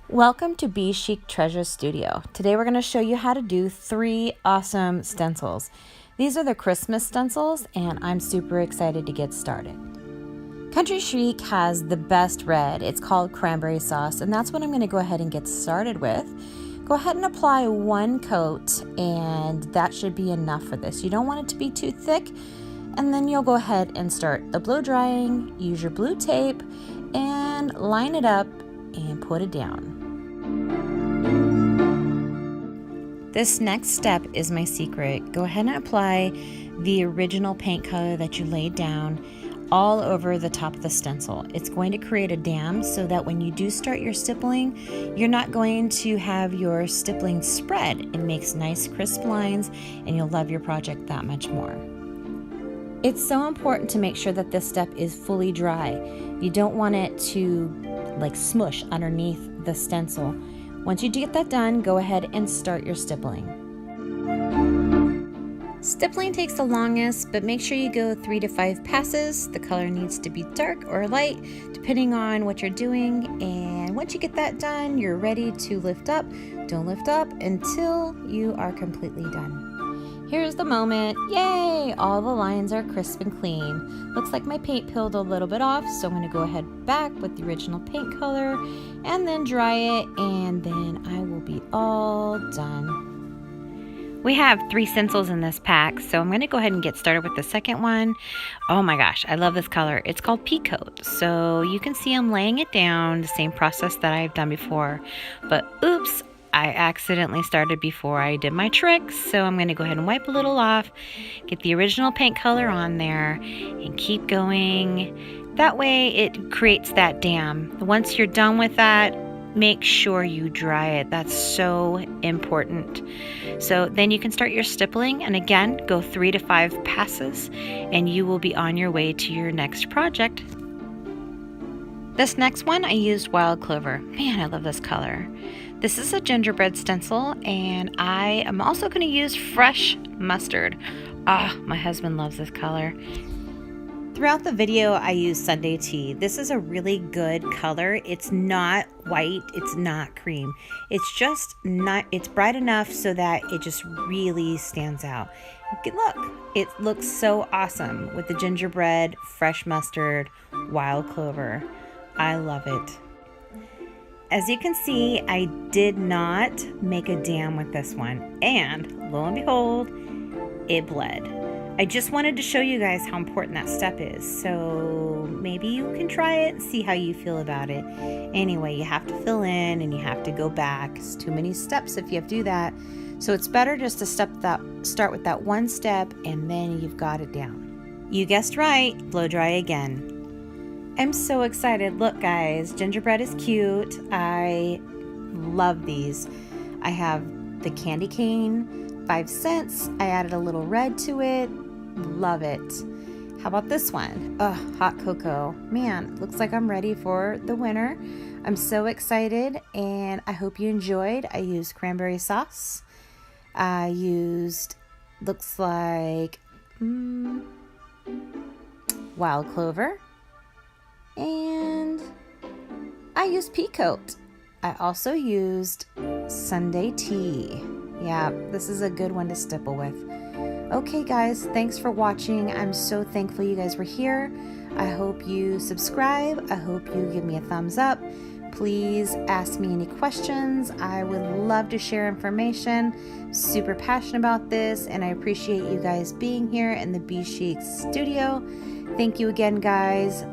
Welcome to Be Chic Treasure Studio. Today we're going to show you how to do 3 awesome stencils. These are the Christmas stencils and I'm super excited to get started. Country Chic has the best red. It's called cranberry sauce, and that's what I'm going to go ahead and get started with. Go ahead and apply 1 coat, and that should be enough for this. You don't want it to be too thick, and then you'll go ahead and start the blow drying. Use your blue tape and line it up and put it down. This next step is my secret. Go ahead and apply the original paint color that you laid down all over the top of the stencil. It's going to create a dam so that when you do start your stippling, you're not going to have your stippling spread. It makes nice crisp lines and you'll love your project that much more. It's so important to make sure that this step is fully dry. You don't want it to like smush underneath the stencil. Once you get that done, go ahead and start your stippling. Stippling takes the longest, but make sure you go 3 to 5 passes. The color needs to be dark or light, depending on what you're doing. And once you get that done, you're ready to lift up. Don't lift up until you are completely done. Here's the moment. Yay! All the lines are crisp and clean. Looks like my paint peeled a little bit off, so I'm going to go ahead back with the original paint color and then dry it, and then I will be all done. We have 3 stencils in this pack, so I'm going to go ahead and get started with the second one. Oh my gosh, I love this color. It's called Peacoat. So you can see I'm laying it down, the same process that I've done before. But oops, I accidentally started before I did my tricks, so I'm going to go ahead and wipe a little off, get the original paint color on there, and keep going. That way it creates that dam. Once you're done with that, make sure you dry it. That's so important. So then you can start your stippling, and again, go 3 to 5 passes, and you will be on your way to your next project. This next one, I used Wild Clover. Man, I love this color. This is a gingerbread stencil, and I am also going to use fresh mustard. My husband loves this color. Throughout the video, I use Sunday Tea. This is a really good color. It's not white, it's not cream. It's bright enough so that it just really stands out. Look, it looks so awesome with the gingerbread, fresh mustard, wild clover. I love it. As you can see, I did not make a dam with this one, and lo and behold, it bled. I just wanted to show you guys how important that step is, so maybe you can try it and see how you feel about it. Anyway, you have to fill in and you have to go back. It's too many steps if you have to do that. So it's better just to start with that one step, and then you've got it down. You guessed right, blow dry again. I'm so excited. Look guys, gingerbread is cute. I love these. I have the candy cane, 5 cents. I added a little red to it. Love it. How about this one? Hot cocoa. Man, looks like I'm ready for the winter. I'm so excited, and I hope you enjoyed. I used cranberry sauce. I used, looks like wild clover. And I used Peacoat. I also used Sunday Tea. Yeah, this is a good one to stipple with. Okay guys, thanks for watching. I'm so thankful you guys were here. I hope you subscribe. I hope you give me a thumbs up. Please ask me any questions. I would love to share information. Super passionate about this, and I appreciate you guys being here in the Be Chic Studio. Thank you again, guys.